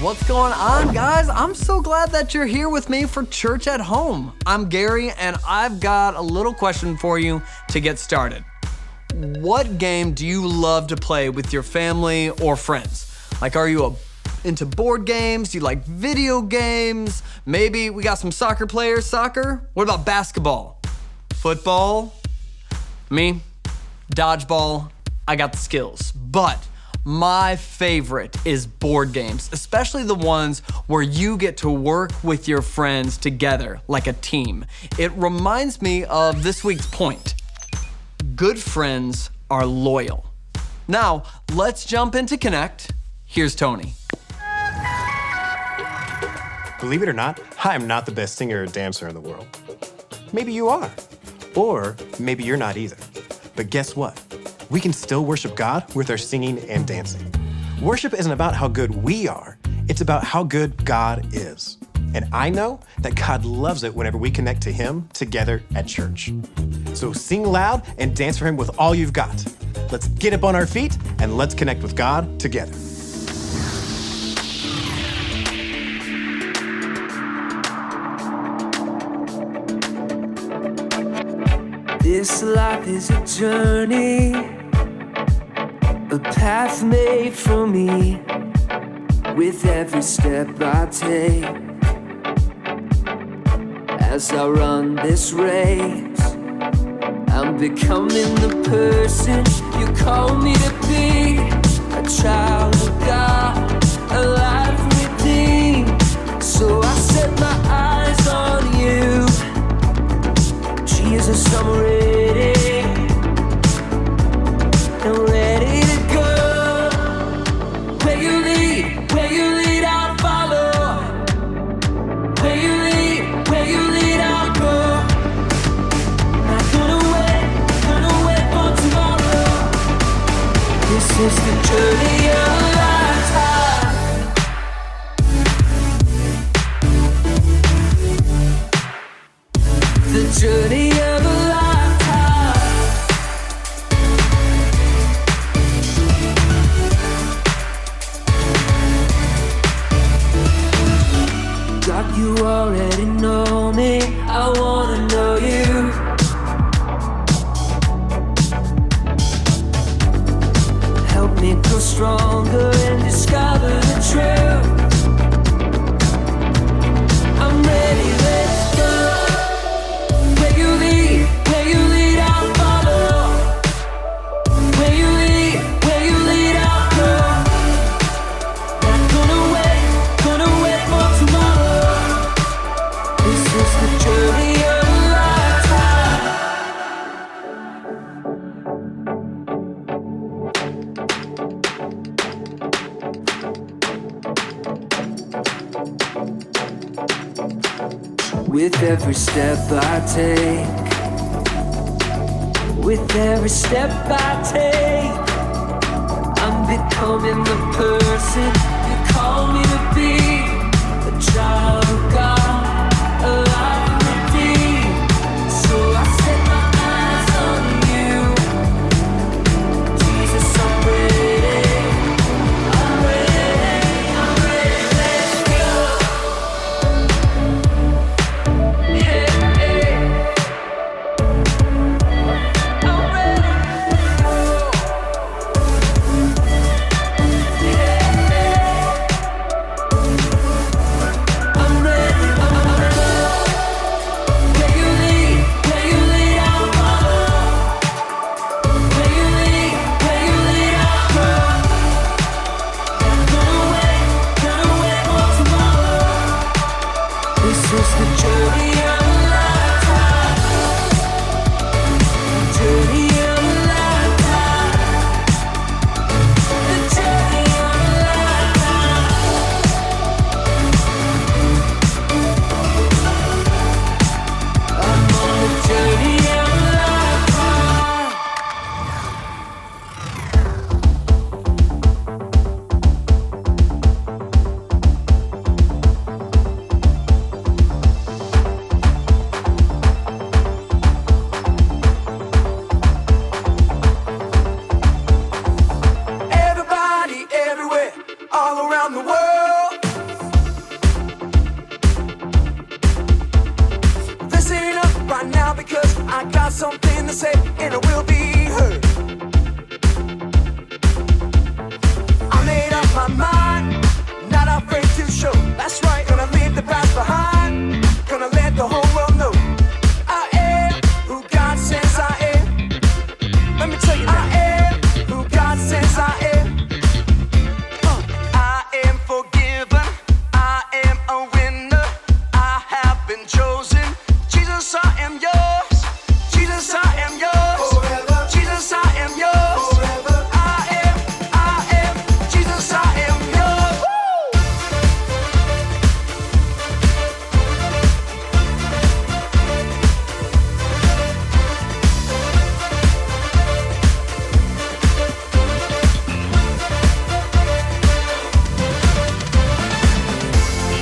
What's going on, guys? I'm so glad that you're here with me for Church at Home. I'm Gary, and I've got a little question for you to get started. What game do you love to play with your family or friends? Like, are you into board games? Do you like video games? Maybe we got some soccer players, soccer? What about basketball? Football? Me? Dodgeball? I got the skills. But my favorite is board games, especially the ones where you get to work with your friends together like a team. It reminds me of this week's point. Good friends are loyal. Now, let's jump into Connect. Here's Tony. Believe it or not, I am not the best singer or dancer in the world. Maybe you are. Or maybe you're not either. But guess what? We can still worship God with our singing and dancing. Worship isn't about how good we are, it's about how good God is. And I know that God loves it whenever we connect to Him together at church. So sing loud and dance for Him with all you've got. Let's get up on our feet and let's connect with God together. This life is a journey, a path made for me. With every step I take, as I run this race, I'm becoming the person you call me to be. A child of God, a life redeemed. So I set my eyes on you, Jesus, I'm ready, I'm ready to go. Where you lead, I'll follow. Where you lead, I'll go. Not gonna wait for tomorrow. This is the journey of a lifetime. The journey of a lifetime. God, you already know me. I wanna know you. Help me grow stronger and discover the truth. I'm ready, let's go. Where you lead, I'll follow. Where you lead, I'll go. Not gonna wait for tomorrow. This is the journey of a lifetime. With every step I take, with every step I take, I'm becoming the person you call me to be. A child of God, a life redeemed. So I set my eyes on you, Jesus, I'm ready, let's go. Hey, hey. I'm ready to go. I'm ready. Where you lead, I'll follow. Where you lead, I'll go. Gonna wait for tomorrow. This is the journey of a lifetime. The journey of a lifetime. The journey of a lifetime. I'm on the journey of a lifetime. Everybody, everywhere, all around the world. got something to say, and it will be heard. I made up my mind, not afraid to show. That's right, gonna leave the past behind. Gonna let the whole world know I am who God says I am. Let me tell you now. I am who God says I am. I am forgiven. I am a winner. I have been chosen. Jesus, I am yours. Jesus, I am yours. Forever. Jesus, I am yours. Forever. I am. Jesus, I am yours. Woo!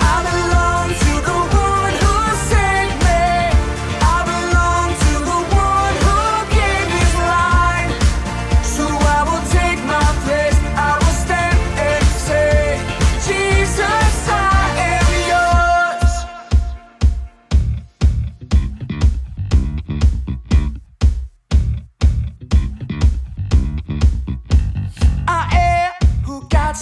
I belong to the one who saved me. I belong to the one who gave his life. So I will take my place. I will stand and say, Jesus, I am yours. I am who God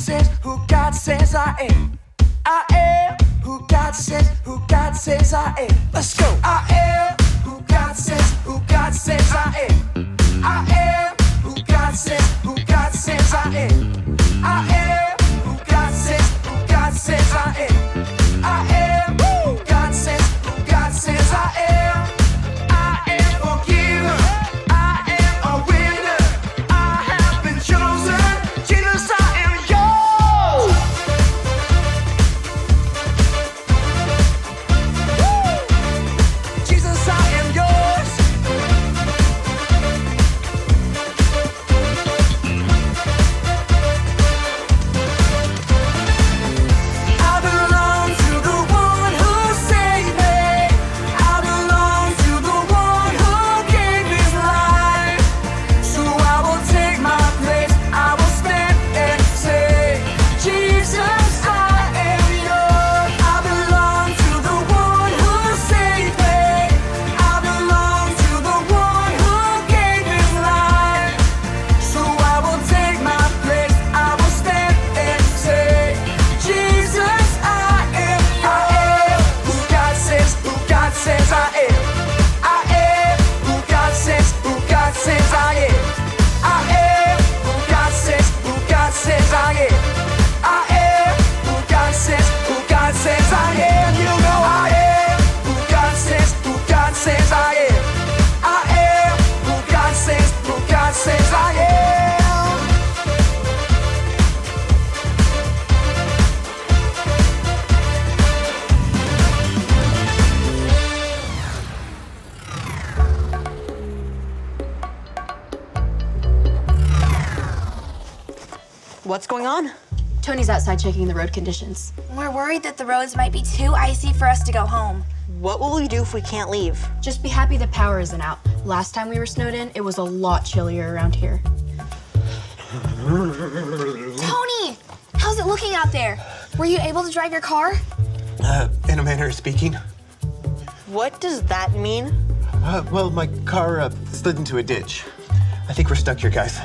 says I am. I am who God says I am. Let's go. I am who God says I am. I am who God says I am. I am who God says I am. I am who God says I am. I am forgiven. I am a winner. I have been chosen. Jesus, I am yours. Jesus, I am yours. I belong to the one who saved me. I belong to the one who gave his life. So I will take my place. I will stand and say, Jesus, I am yours. I belong to the one who saved me. I belong to the one who gave his life. So I will take my place. I will stand and say, Jesus, I am who God says I am. I am who God says I am. I am who God says I am. I am who God says I am. You know I am who God says I am. I am who God says I am. What's going on? Tony's outside checking the road conditions. We're worried that the roads might be too icy for us to go home. What will we do if we can't leave? Just be happy the power isn't out. Last time we were snowed in, it was a lot chillier around here. Tony, how's it looking out there? Were you able to drive your car? In a manner of speaking. What does that mean? Well, my car slid into a ditch. I think we're stuck here, guys.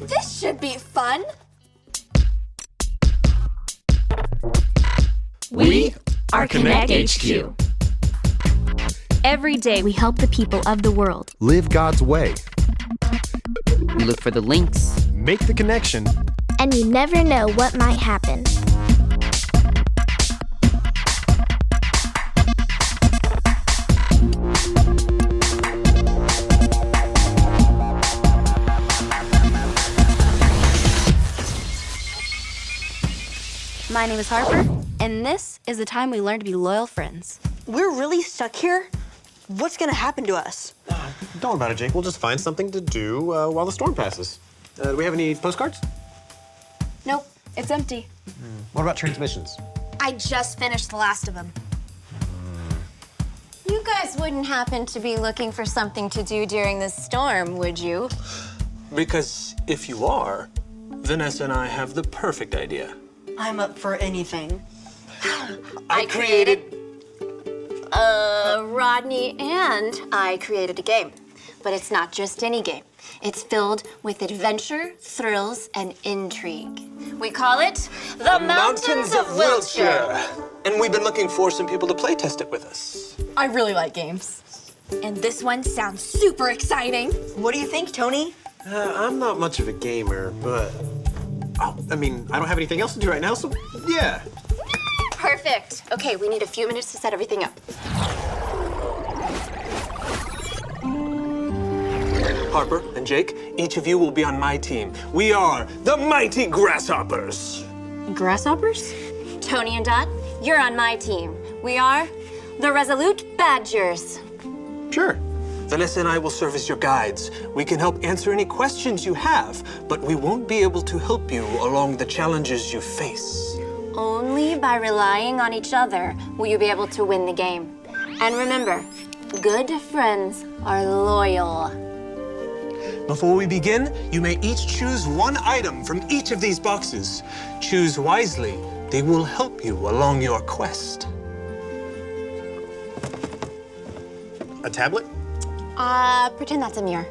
This should be fun. We are Connect HQ. Every day we help the people of the world. Live God's way. We look for the links. Make the connection. And you never know what might happen. My name is Harper, and this is the time we learn to be loyal friends. We're really stuck here? What's gonna happen to us? Don't worry about it, Jake. We'll just find something to do while the storm passes. Do we have any postcards? Nope, it's empty. What about transmissions? I just finished the last of them. You guys wouldn't happen to be looking for something to do during this storm, would you? Because if you are, Vanessa and I have the perfect idea. I'm up for anything. I created Rodney and I created a game. But it's not just any game. It's filled with adventure, thrills, and intrigue. We call it The Mountains of Wiltshire. And we've been looking for some people to play test it with us. I really like games. And this one sounds super exciting. What do you think, Tony? I'm not much of a gamer, but I don't have anything else to do right now, so yeah. Perfect. Okay, we need a few minutes to set everything up. Harper and Jake, each of you will be on my team. We are the Mighty Grasshoppers. Grasshoppers? Tony and Dot, you're on my team. We are the Resolute Badgers. Sure. Vanessa and I will serve as your guides. We can help answer any questions you have, but we won't be able to help you along the challenges you face. Only by relying on each other will you be able to win the game. And remember, good friends are loyal. Before we begin, you may each choose one item from each of these boxes. Choose wisely. They will help you along your quest. A tablet? Pretend that's a mirror.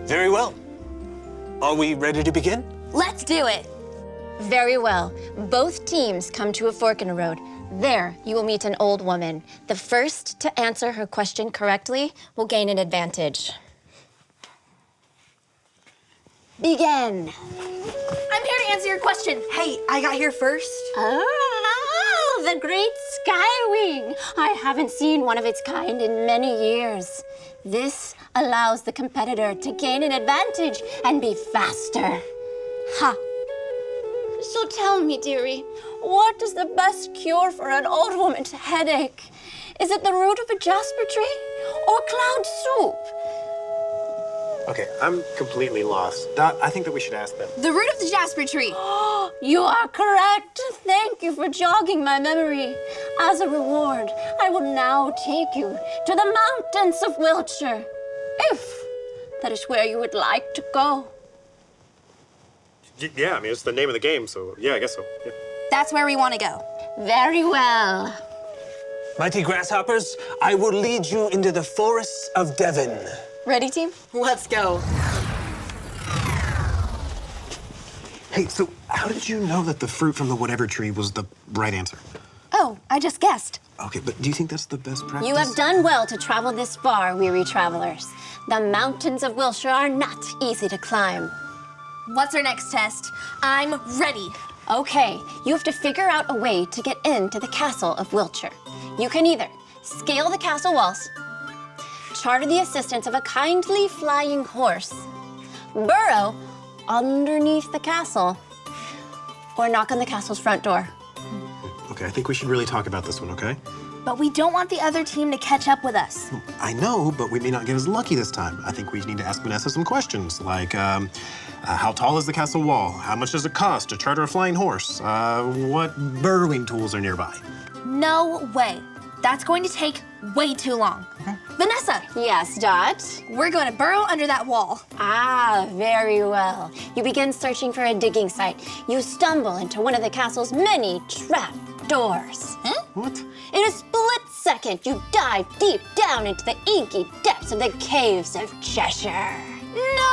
Very well. Are we ready to begin? Let's do it. Very well. Both teams come to a fork in the road. There, you will meet an old woman. The first to answer her question correctly will gain an advantage. Begin. I'm here to answer your question. Hey, I got here first. Oh, the great Skywing. I haven't seen one of its kind in many years. This allows the competitor to gain an advantage and be faster. Ha. So tell me, dearie, what is the best cure for an old woman's headache? Is it the root of a jasper tree or cloud soup? Okay, I'm completely lost. Dot, I think that we should ask them. The root of the jasper tree. You are correct. Thank you for jogging my memory. As a reward, I will now take you to the mountains of Wiltshire, if that is where you would like to go. Yeah, it's the name of the game, so yeah, I guess so. Yeah. That's where we want to go. Very well. Mighty Grasshoppers, I will lead you into the forests of Devon. Ready, team? Let's go. Hey, so how did you know that the fruit from the whatever tree was the right answer? Oh, I just guessed. Okay, but do you think that's the best practice? You have done well to travel this far, weary travelers. The mountains of Wiltshire are not easy to climb. What's our next test? I'm ready. Okay, you have to figure out a way to get into the castle of Wiltshire. You can either scale the castle walls, charter the assistance of a kindly flying horse, burrow underneath the castle, or knock on the castle's front door. Okay, I think we should really talk about this one, okay? But we don't want the other team to catch up with us. I know, but we may not get as lucky this time. I think we need to ask Vanessa some questions, like how tall is the castle wall? How much does it cost to charter a flying horse? What burrowing tools are nearby? No way. That's going to take way too long. Vanessa, Yes, Dot? we're going to burrow under that wall. Ah, very well. You begin searching for a digging site. You stumble into one of the castle's many trap doors. What? In a split second, you dive deep down into the inky depths of the caves of Cheshire. No!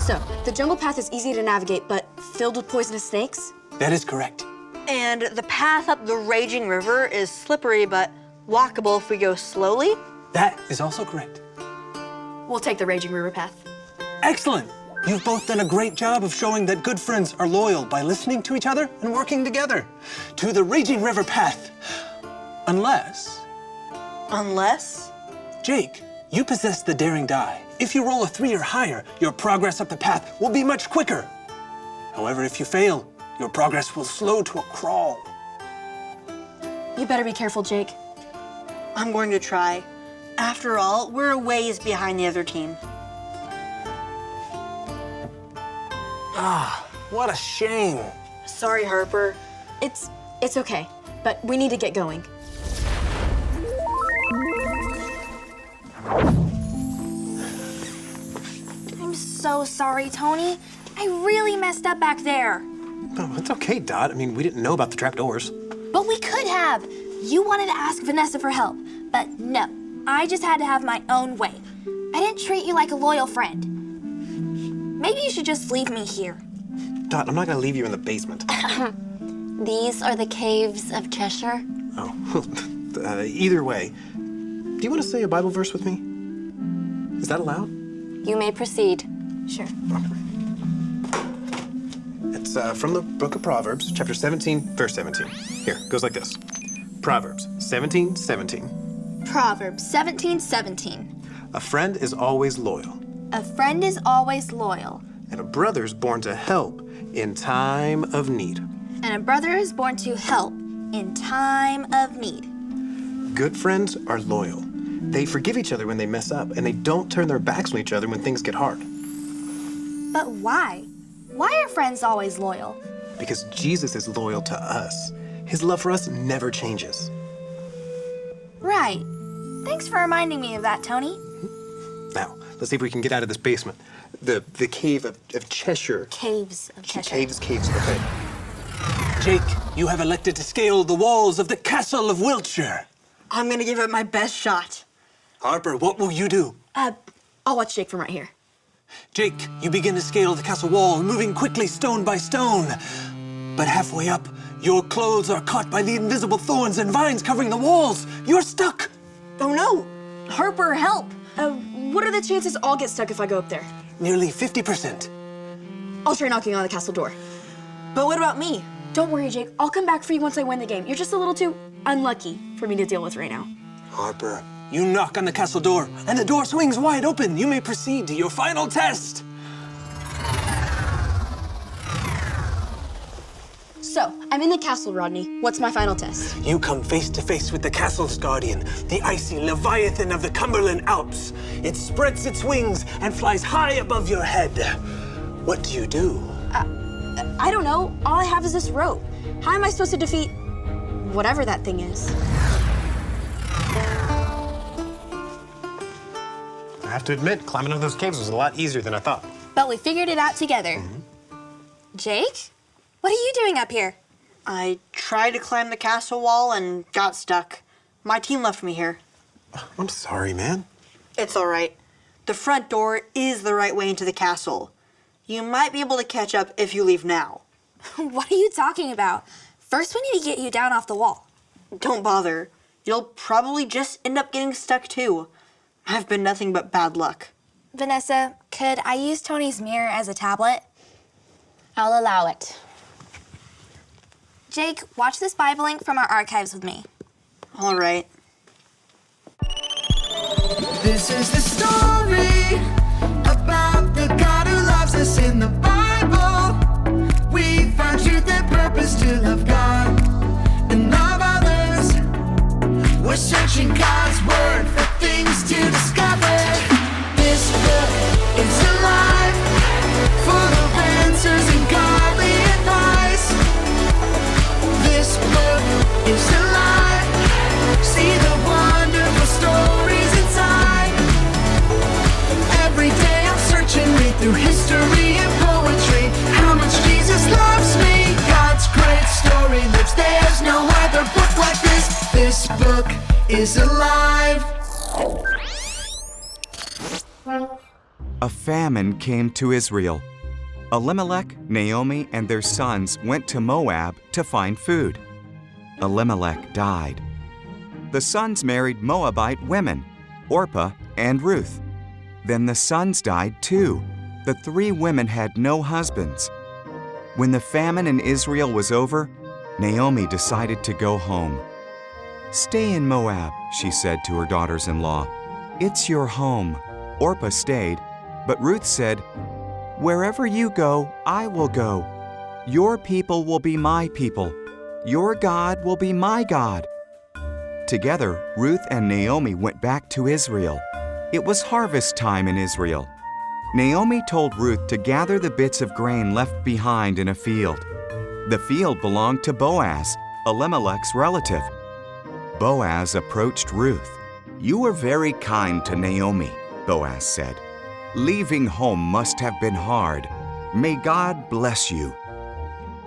So, the jungle path is easy to navigate, but filled with poisonous snakes? That is correct. And the path up the raging river is slippery, but walkable if we go slowly? That is also correct. We'll take the raging river path. Excellent. You've both done a great job of showing that good friends are loyal by listening to each other and working together. To the Raging River path. Unless, Unless? Jake, you possess the Daring Die. If you roll a 3 or higher, your progress up the path will be much quicker. However, if you fail, your progress will slow to a crawl. You better be careful, Jake. I'm going to try. After all, we're a ways behind the other team. What a shame. Sorry, Harper. It's okay, but we need to get going. I'm so sorry, Tony. I really messed up back there. Oh, it's okay, Dot. I mean, we didn't know about the trapdoors. But we could have. You wanted to ask Vanessa for help, but no. I just had to have my own way. I didn't treat you like a loyal friend. Maybe you should just leave me here. Dot, I'm not gonna leave you in the basement. These are the caves of Cheshire. Oh, either way. Do you want to say a Bible verse with me? Is that allowed? You may proceed. Sure. It's from the book of Proverbs, chapter 17, verse 17. Here, it goes like this. Proverbs 17:17. Proverbs 17:17. A friend is always loyal, A friend is always loyal, and a brother's born to help in time of need. and a brother is born to help in time of need. Good friends are loyal. They forgive each other when they mess up, and they don't turn their backs on each other when things get hard. But why? Why are friends always loyal? Because Jesus is loyal to us. His love for us never changes. Right. Thanks for reminding me of that, Tony. Now, let's see if we can get out of this basement. The cave of Cheshire. Caves of Cheshire. Caves, okay. Jake, you have elected to scale the walls of the castle of Wiltshire. I'm gonna give it my best shot. Harper, what will you do? I'll watch Jake from right here. Jake, you begin to scale the castle wall, moving quickly stone by stone. But halfway up, your clothes are caught by the invisible thorns and vines covering the walls. You're stuck. Oh no! Harper, help! What are the chances I'll get stuck if I go up there? Nearly 50%. I'll try knocking on the castle door. But what about me? Don't worry, Jake. I'll come back for you once I win the game. You're just a little too unlucky for me to deal with right now. Harper, you knock on the castle door, and the door swings wide open. You may proceed to your final test. So, I'm in the castle, Rodney. What's my final test? You come face to face with the castle's guardian, the icy Leviathan of the Cumberland Alps. It spreads its wings and flies high above your head. What do you do? I don't know. All I have is this rope. How am I supposed to defeat whatever that thing is? I have to admit, climbing up those caves was a lot easier than I thought. But we figured it out together. Jake? What are you doing up here? I tried to climb the castle wall and got stuck. My team left me here. I'm sorry, man. It's all right. The front door is the right way into the castle. You might be able to catch up if you leave now. What are you talking about? First, we need to get you down off the wall. Don't bother. You'll probably just end up getting stuck too. I've been nothing but bad luck. Vanessa, could I use Tony's mirror as a tablet? I'll allow it. Jake, watch this Bible link from our archives with me. All right. This is the story about the God who loves us in the Bible. We find truth and purpose to love God and love others. We're searching God's word for things to discover. This book is alive, full of answers and godly advice. This book is alive. See the wonderful stories inside. Every day I'm searching, read through history and poetry. How much Jesus loves me. God's great story lives. There's no other book like this. This book is alive. A famine came to Israel. Elimelech, Naomi, and their sons went to Moab to find food. Elimelech died. The sons married Moabite women, Orpah and Ruth. Then the sons died too. The 3 women had no husbands. When the famine in Israel was over, Naomi decided to go home. "Stay in Moab," she said to her daughters-in-law. "It's your home." Orpah stayed, but Ruth said, "Wherever you go, I will go. Your people will be my people. Your God will be my God." Together, Ruth and Naomi went back to Israel. It was harvest time in Israel. Naomi told Ruth to gather the bits of grain left behind in a field. The field belonged to Boaz, Elimelech's relative. Boaz approached Ruth. "You were very kind to Naomi," Boaz said. "Leaving home must have been hard. May God bless you."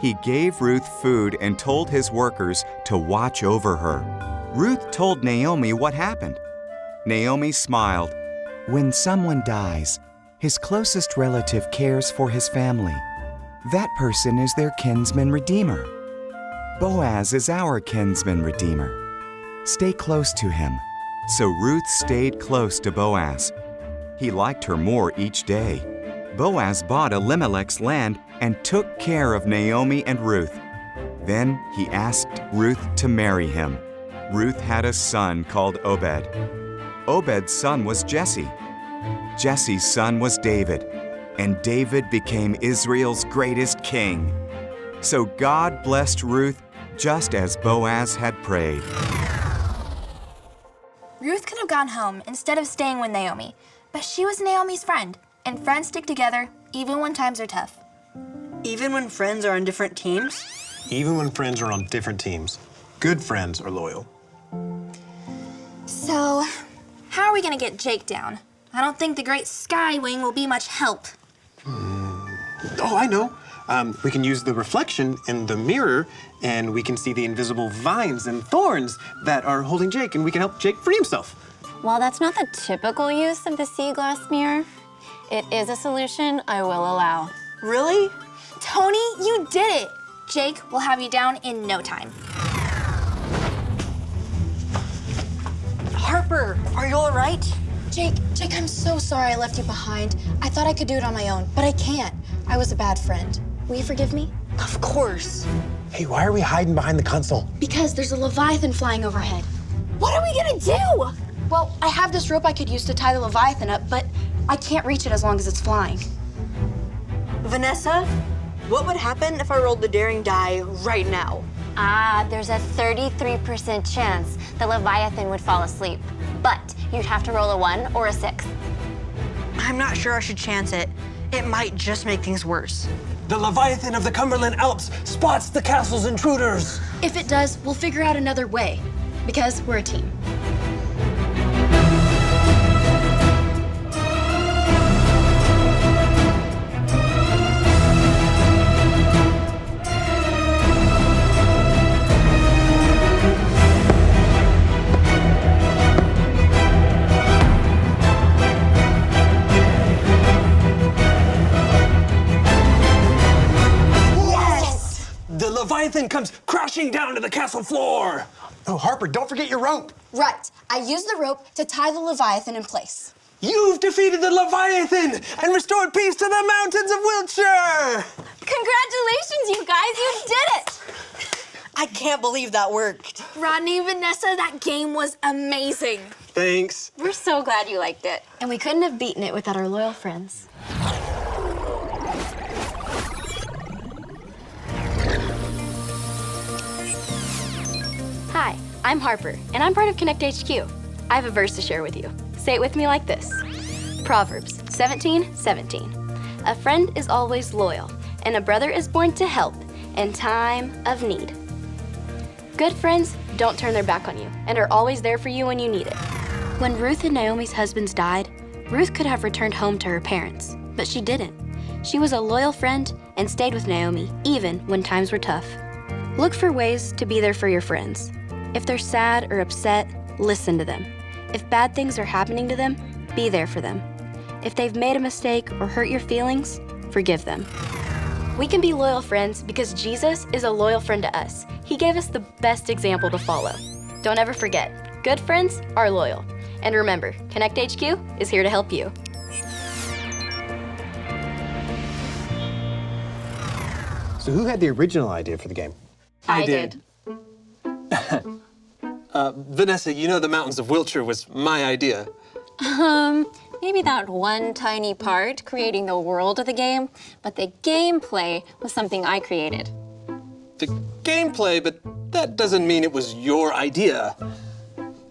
He gave Ruth food and told his workers to watch over her. Ruth told Naomi what happened. Naomi smiled. When someone dies, his closest relative cares for his family. That person is their kinsman redeemer. Boaz is our kinsman redeemer. Stay close to him. So Ruth stayed close to Boaz. He liked her more each day. Boaz bought Elimelech's land and took care of Naomi and Ruth. Then he asked Ruth to marry him. Ruth had a son called Obed. Obed's son was Jesse. Jesse's son was David, and David became Israel's greatest king. So God blessed Ruth just as Boaz had prayed. Ruth could have gone home instead of staying with Naomi, but she was Naomi's friend, and friends stick together even when times are tough. Even when friends are on different teams? Even when friends are on different teams, good friends are loyal. So, how are we gonna get Jake down? I don't think the Great Skywing will be much help. Oh, I know. We can use the reflection in the mirror, and we can see the invisible vines and thorns that are holding Jake, and we can help Jake free himself. While that's not the typical use of the sea glass mirror, it is a solution I will allow. Really? Tony, you did it! Jake will have you down in no time. Harper, are you all right? Jake, I'm so sorry I left you behind. I thought I could do it on my own, but I can't. I was a bad friend. Will you forgive me? Of course. Hey, why are we hiding behind the console? Because there's a Leviathan flying overhead. What are we gonna do? Well, I have this rope I could use to tie the Leviathan up, but I can't reach it as long as it's flying. Vanessa, what would happen if I rolled the daring die right now? There's a 33% chance the Leviathan would fall asleep, but you'd have to roll a 1 or a 6. I'm not sure I should chance it. It might just make things worse. The Leviathan of the Cumberland Alps spots the castle's intruders. If it does, we'll figure out another way, because we're a team. The Leviathan comes crashing down to the castle floor. Oh, Harper, don't forget your rope. Right. I used the rope to tie the Leviathan in place. You've defeated the Leviathan and restored peace to the mountains of Wiltshire. Congratulations, you guys, you did it! I can't believe that worked. Rodney, Vanessa, that game was amazing. Thanks. We're so glad you liked it. And we couldn't have beaten it without our loyal friends. Hi, I'm Harper, and I'm part of Connect HQ. I have a verse to share with you. Say it with me like this. Proverbs 17:17. A friend is always loyal, and a brother is born to help in time of need. Good friends don't turn their back on you and are always there for you when you need it. When Ruth and Naomi's husbands died, Ruth could have returned home to her parents, but she didn't. She was a loyal friend and stayed with Naomi even when times were tough. Look for ways to be there for your friends. If they're sad or upset, listen to them. If bad things are happening to them, be there for them. If they've made a mistake or hurt your feelings, forgive them. We can be loyal friends because Jesus is a loyal friend to us. He gave us the best example to follow. Don't ever forget, good friends are loyal. And remember, Connect HQ is here to help you. So who had the original idea for the game? I did. Vanessa, you know the mountains of Wiltshire was my idea. Maybe that one tiny part, creating the world of the game, but the gameplay was something I created. The gameplay, but that doesn't mean it was your idea.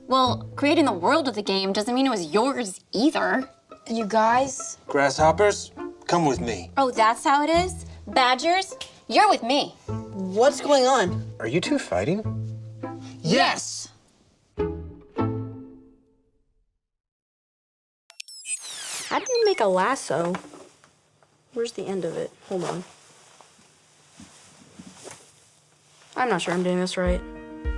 Well, creating the world of the game doesn't mean it was yours either. You guys? Grasshoppers, come with me. Oh, that's how it is? Badgers, you're with me. What's going on? Are you two fighting? Yes! How do you make a lasso? Where's the end of it? Hold on. I'm not sure I'm doing this right.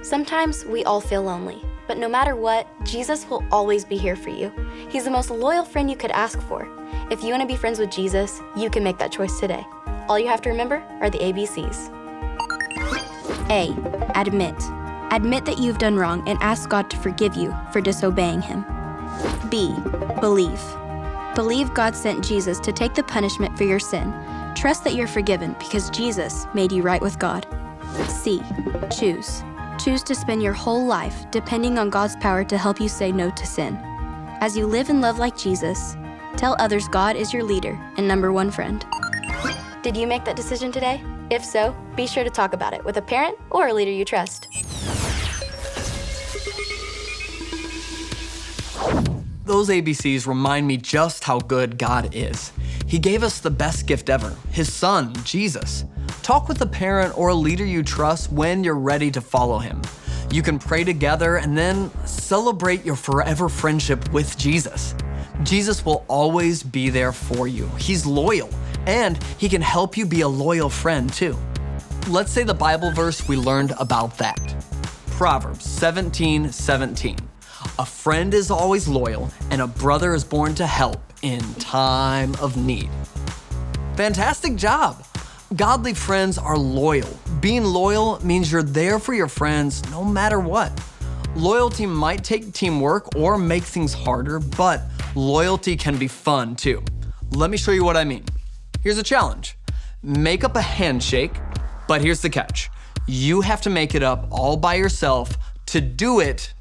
Sometimes we all feel lonely, but no matter what, Jesus will always be here for you. He's the most loyal friend you could ask for. If you want to be friends with Jesus, you can make that choice today. All you have to remember are the ABCs. A. Admit. Admit that you've done wrong and ask God to forgive you for disobeying Him. B. Believe. Believe God sent Jesus to take the punishment for your sin. Trust that you're forgiven because Jesus made you right with God. C. Choose. Choose to spend your whole life depending on God's power to help you say no to sin. As you live and love like Jesus, tell others God is your leader and number one friend. Did you make that decision today? If so, be sure to talk about it with a parent or a leader you trust. Those ABCs remind me just how good God is. He gave us the best gift ever, His Son, Jesus. Talk with a parent or a leader you trust when you're ready to follow Him. You can pray together and then celebrate your forever friendship with Jesus. Jesus will always be there for you. He's loyal, and He can help you be a loyal friend too. Let's say the Bible verse we learned about that. Proverbs 17:17. A friend is always loyal, and a brother is born to help in time of need. Fantastic job! Godly friends are loyal. Being loyal means you're there for your friends no matter what. Loyalty might take teamwork or make things harder, but loyalty can be fun too. Let me show you what I mean. Here's a challenge. Make up a handshake, but here's the catch. You have to make it up all by yourself to do it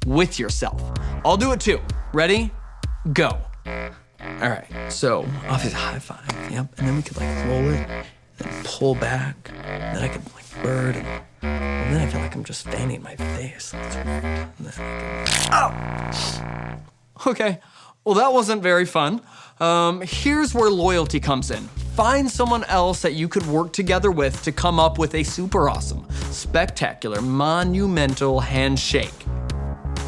with yourself. I'll do it too. Ready? Go. All right, so obviously high five, yep, and then we could like roll it, then pull back, and then I could like bird, and then I feel like I'm just fanning my face. That's weird. And then I can, oh! Okay, well that wasn't very fun. Here's where loyalty comes in. Find someone else that you could work together with to come up with a super awesome, spectacular, monumental handshake.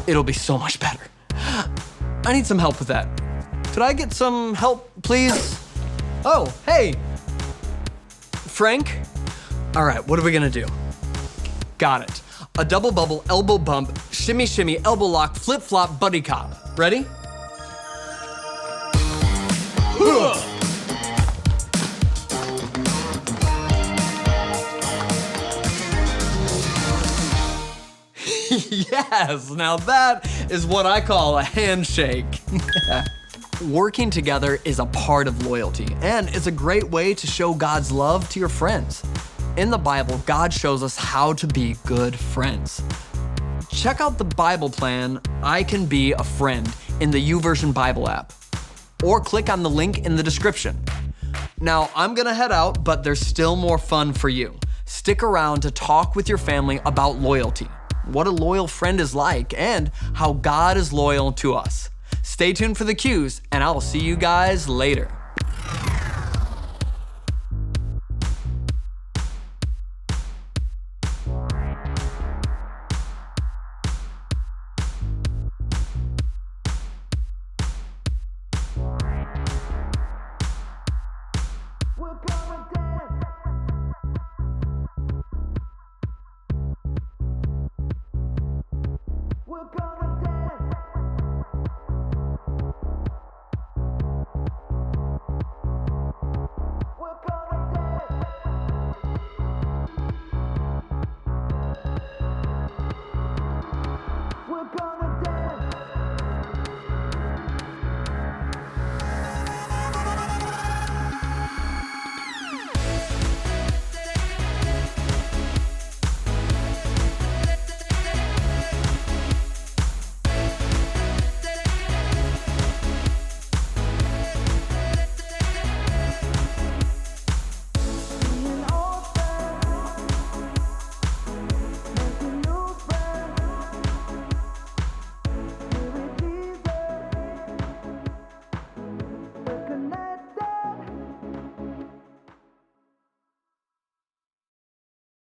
It'll be so much better. I need some help with that. Could I get some help, please? Oh, hey. Frank? All right, what are we gonna do? Got it. A double bubble, elbow bump, shimmy shimmy, elbow lock, flip flop, buddy cop. Ready? Yes, now that is what I call a handshake. Working together is a part of loyalty, and it's a great way to show God's love to your friends. In the Bible, God shows us how to be good friends. Check out the Bible plan, I Can Be a Friend, in the YouVersion Bible app, or click on the link in the description. Now, I'm gonna head out, but there's still more fun for you. Stick around to talk with your family about loyalty, what a loyal friend is like, and how God is loyal to us. Stay tuned for the cues, and I'll see you guys later.